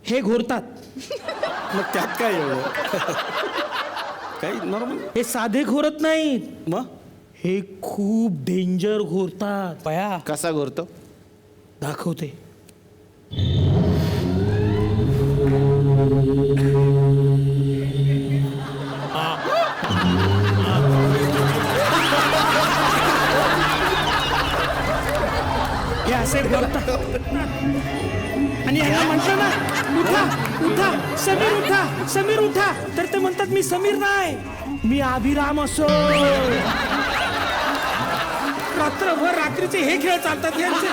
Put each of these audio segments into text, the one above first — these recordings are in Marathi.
हे घोरतात. मग त्यात काय एवढं काही नॉर्मल. हे साधे घोरत नाहीत, मग हे खूप डेंजर घोरतात. पया कसा घोरतो? दाखवते. हे असे घोरतात आणि यांना म्हटलं ना, उठा उठा समीर, उठा समीर उठा, तर ते म्हणतात मी समीर नाही, मी अभिराम असो. रात्रभर रात्रीचे हे खेळ चालतात यांचे.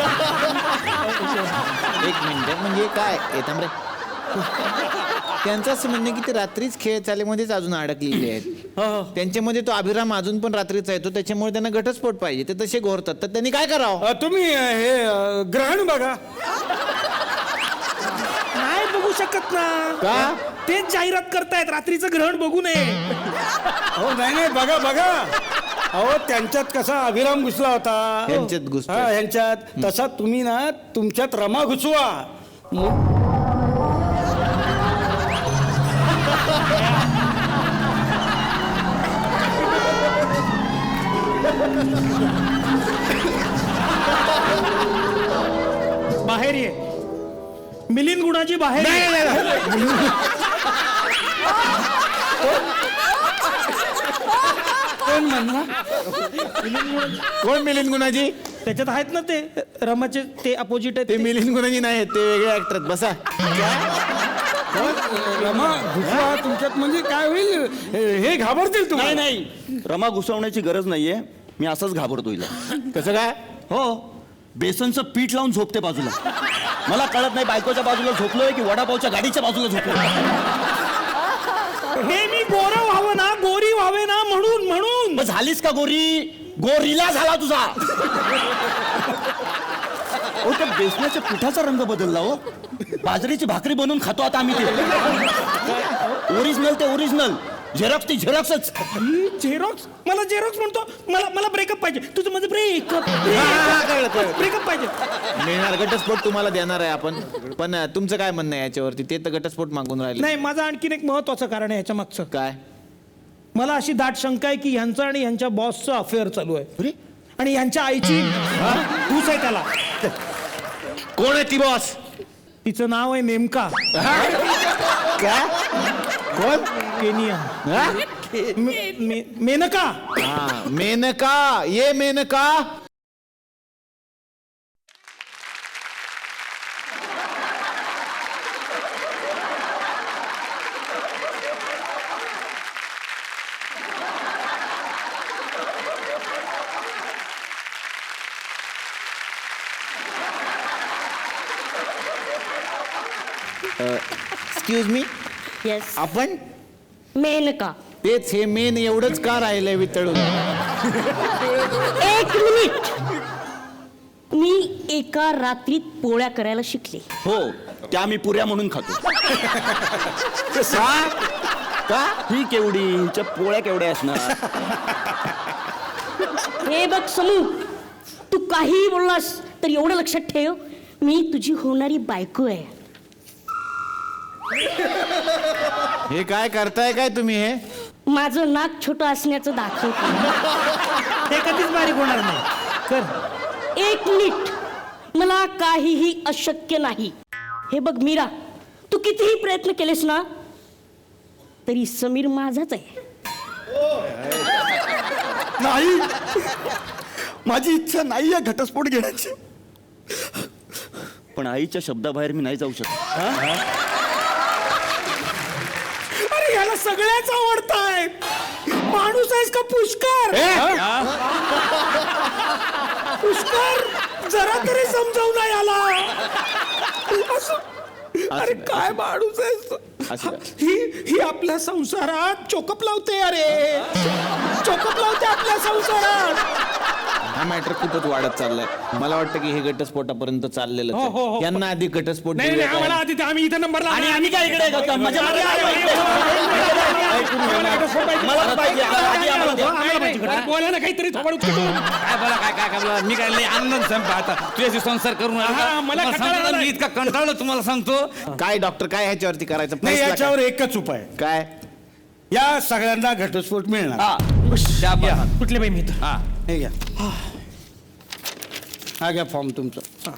एक मिनिट, म्हणजे काय येतं रे? त्यांचं असं म्हणणं की ते रात्रीच खेळ चालेमध्येच अजून अडकलेले आहेत. त्यांच्यामध्ये तो अभिराम अजून पण रात्रीचा येतो, त्याच्यामुळे त्यांना घटस्फोट पाहिजे. ते तसे घोरतात, तर त्यांनी काय करावं? तुम्ही हे ग्रहण बघा. नाही बघू शकत ना. का? तेच जाहिरात करतायत रात्रीचं ग्रहण बघू नये. हो नाही नाही, बघा बघा. अहो त्यांच्यात कसा अभिराम घुसला होता, ह्यांच्यात घुसतोय. हा, ह्यांच्यात तसा तुम्ही ना तुमच्यात रमा घुसवा. बाहेर ये. मिलिंद गुणाची बाहेर ये. कोण म्हणला? कोण मिलिंद गुणाजी? त्याच्यात आहेत ना ते रमाचे, ते अपोजिट आहेत ते ते. मिलिंद गुणाजी नाही, ते वेगळे ऍक्टर. बसा. रमा घुसवा तुमच्यात म्हणजे काय होईल? हे घाबरतील नाही तुम्हाला. नाही, रमा घुसवण्याची गरज नाहीये. मी असंच घाबरतो हिला. कसं काय? हो, बेसनचं पीठ लावून झोपते बाजूला. मला कळत नाही बायकोच्या बाजूला झोपलोय की वडापावच्या गाडीच्या बाजूला झोपलोय. हे मी गोरं व्हावं ना, गोरी व्हावे ना, म्हणून म्हणून. मग झालीस का गोरी? गोरीला झाला तुझा. हो, त्या बेसनाच्या पिठाचा रंग बदलला. हो, बाजरीची भाकरी बनवून खातो आता आम्ही ते. ओरिजिनल ते ओरिजिनल, झेरॉक्स ती झेरॉक्सच. झेरॉक्स? मला झेरॉक्स म्हणतो. मला ब्रेकअप पाहिजे. तुझं माझं ब्रेकअप कळलं. ब्रेकअप पाहिजे. मिळणार घटस्फोट तुम्हाला देणार आहे आपण, पण तुमचं काय म्हणणं आहे याच्यावरती? ते तर घटस्फोट मागून राहिले. नाही, माझं आणखीन एक महत्वाचं कारण आहे ह्याच्या मागचं. काय? मला अशी दाट शंका आहे की ह्यांचं आणि ह्यांच्या बॉसचं अफेअर चालू आहे. अरे, आणि ह्यांच्या आईची तूच आहे त्याला. कोण आहे ती बॉस? तिचं नाव आहे नेमका काय? कोण? केनिया. हा? मेनका. हा, मेनका. ये मेनका. एक्सक्यूज मी, येस, आपण मेनका. तेच, हे मेन एवढंच का राहिलंय वितळून? एक मिनिट. मी एका रात्रीत पोळ्या करायला शिकले. हो, त्या मी पुऱ्या म्हणून खातो. का? ही केवढी, हिच्या पोळ्या केवढ्या असणार? हे बघ समू, तू काहीही बोललास तर एवढं लक्षात ठेव, मी तुझी होणारी बायको आहे. हे काय करताय काय तुम्ही? हे माझं नाक छोटं असण्याचं दाखवतो. ते कधीच बारीक होणार नाही. कर. एक मिनिट. मला काहीही अशक्य नाही. हे बघ मीरा, तू कितीही प्रयत्न केलेस ना तरी समीर माझाच आहे. नाही, माझी इच्छा नाहीये घटस्फोट घेण्याची, पण आईच्या शब्दाबाहेर मी नाही जाऊ शकत. अरे याला सगळ्याच आवडतायत. माणूस आहेस का पुष्कर? पुष्कर, जरा तरी समजावू ना याला. अरे काय माणूस आहेस? ही आपल्या संसारात चोकप लावते. अरे चोकप लावते आपल्या संसारात. हा मॅटर खूपच वाढत चाललाय. मला वाटतं की हे घटस्फोटापर्यंत चाललेलं हो, हो, हो. यांना आधी घटस्फोट नाही देऊया नाही काय? आम्हाला आधी आम्ही इथं नंबरला आणि आम्ही काय इकडे मजा मारायला आलो इकडे. मला पण पाहिजे आधी आम्हाला द्या. अरे बोला ना काहीतरी थोडं काय बोला काय बोला मी काय लय आनंद संप आता तुझ्याशी संसार करून आलो का? हा, मला तुम्हाला कंटाळा सांगतो ना, आलाय. मी इतका कंटाळलो तुम्हाला सांगतो. काय डॉक्टर काय ह्याच्यावरती करायचं? नाही फैसला याच्यावर एकच उपाय काय? या सगळ्यांना घटस्फोट मिळणार. हा शाबास. कुठले बाई मी तर हा हे घ्या हा घ्या फॉर्म तुमचा.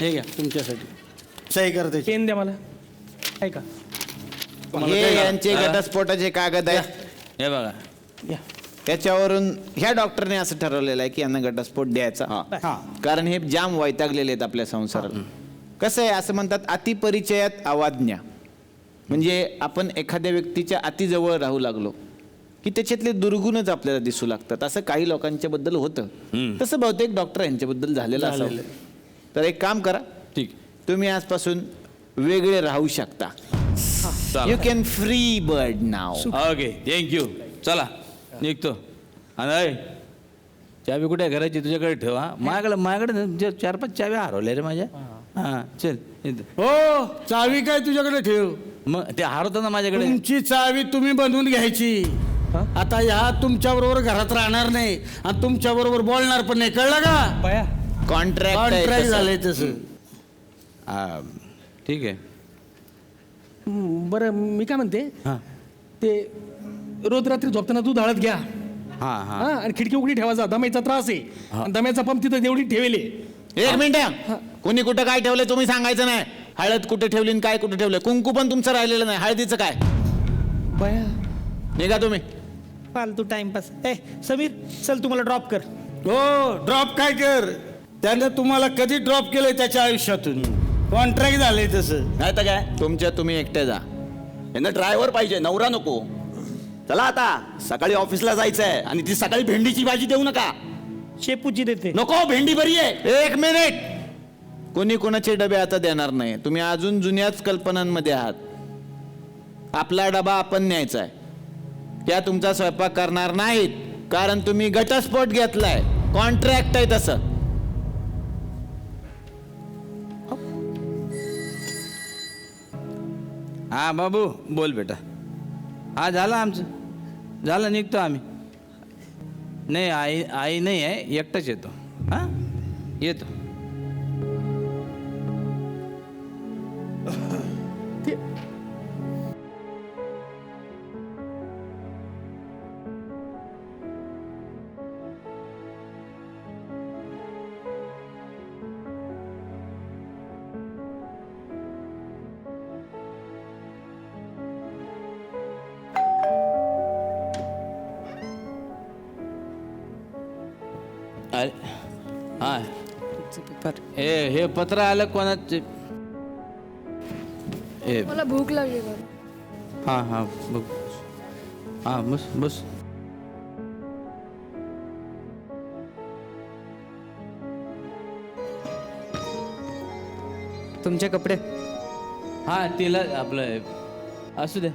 हे घ्या तुमच्यासाठी सही करते. पेन द्या मला ऐका हे यांचे घटस्फोटाचे कागद आहेत. हे बघा या त्याच्यावरून ह्या डॉक्टरने असं ठरवलेलं आहे की यांना घटस्फोट द्यायचा. हा कारण हे जाम वैतागलेले आहेत आपल्या संसारात. कसं आहे असं म्हणतात अतिपरिचयात अवाज्ञा. म्हणजे आपण एखाद्या व्यक्तीच्या अतिजवळ राहू लागलो की त्याच्यातले दुर्गुणच आपल्याला दिसू लागतात. असं काही लोकांच्या बद्दल होतं. तसं बहुतेक डॉक्टर यांच्याबद्दल झालेलं असावं. तर एक काम करा, ठीक तुम्ही आजपासून वेगळे राहू शकता. You can free bird now. Okay thank you. चला निघतो. आणि ऐ, चावी कुठे आहे घराची? तुझ्याकडे ठेव. हा माझ्याकडे 4-5 चाव्या हरवल्या रे माझ्या. हा चल इथं. हो चावी काय तुझ्याकडे ठेव. मग ते हरवतं ना माझ्याकडे. तुमची चावी तुम्ही बनवून घ्यायची. आता ह्या तुमच्या बरोबर घरात राहणार नाही आणि तुमच्या बरोबर बोलणार पण नाही. कळलं का? बाया कॉन्ट्रॅक्ट झालंय तसं. हा ठीक आहे. बरं मी काय म्हणते हां ते रोज रात्री झोपताना दूध हळद घ्या. हां हां हा आणि खिडकी उघडी ठेवायचा. दम्याचा त्रास आहे आणि दम्याचा पंप तिथं तेवढी ठेवले. एक मिनिट, कोणी कुठं काय ठेवलंय तुम्ही सांगायचं नाही. हळद कुठे ठेवली आणि काय कुठे ठेवलंय. कुंकू पण तुमचं राहिलेलं नाही. हळदीचं काय? बाया निघा तुम्ही. फालतू टाइमपास. ए समीर चल तुम्हाला ड्रॉप कर. हो ड्रॉप काय कर. त्याने तुम्हाला कधी ड्रॉप केलंय त्याच्या आयुष्यातून. कॉन्ट्रॅक्ट झालंय तसं. नाही तर काय तुमच्या तुम्ही एकटे जा. यांना ड्रायव्हर पाहिजे, नवरा नको. चला आता सकाळी ऑफिसला जायचंय आणि ती सकाळी भेंडीची भाजी देऊ नका. शेपूची देते. नको, भेंडी बरी आहे. एक मिनिट, कोणी कोणाचे डबे आता देणार नाही. तुम्ही अजून जुन्याच कल्पनांमध्ये आहात. आपला डबा आपण न्यायचा आहे. त्या तुमचा स्वयंपाक करणार नाहीत कारण तुम्ही घटस्फोट घेतलाय. कॉन्ट्रॅक्ट आहे तसं. हा बाबू बोल बेटा. हा झालं आमचं, झालं निघतो आम्ही. नाही आई आई नाही आहे, एकटाच येतो. हा येतो. अरे हा हे पत्र आलं कोणाचे? मला भूक लागली बरं. हा हा बघ. हा बस बस. तुमचे कपडे. हा तिला आपलं असू दे.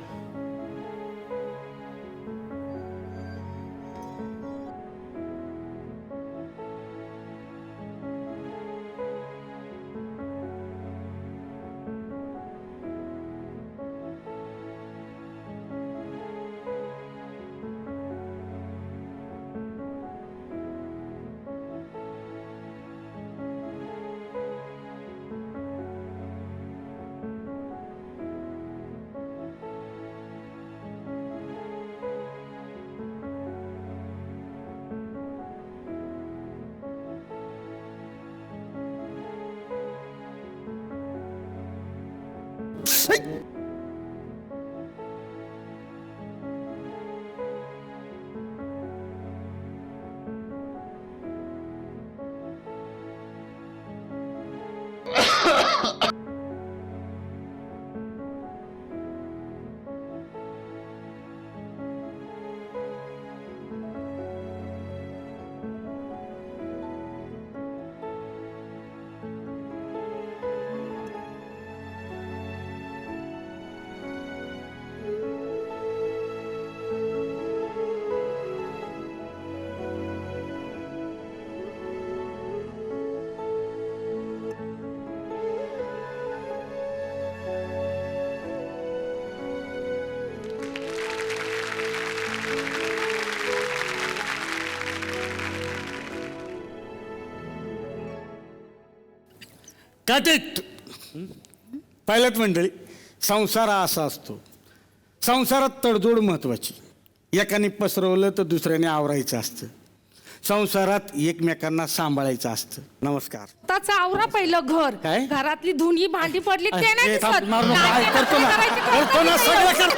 काटेट पायलट मंडळी, संसार हा असा असतो. संसारात तडजोड महत्वाची. एकाने पसरवलं तर दुसऱ्याने आवरायचं असतं. संसारात एकमेकांना सांभाळायचं असतं. नमस्कार. त्याचं आवरा पहिलं घर. काय? घरातली धुनी भांडी पडली ते नाही ए, दिसत. थांब, मारू नको. काय करतो ना करायचं, करतो ना काय सगळं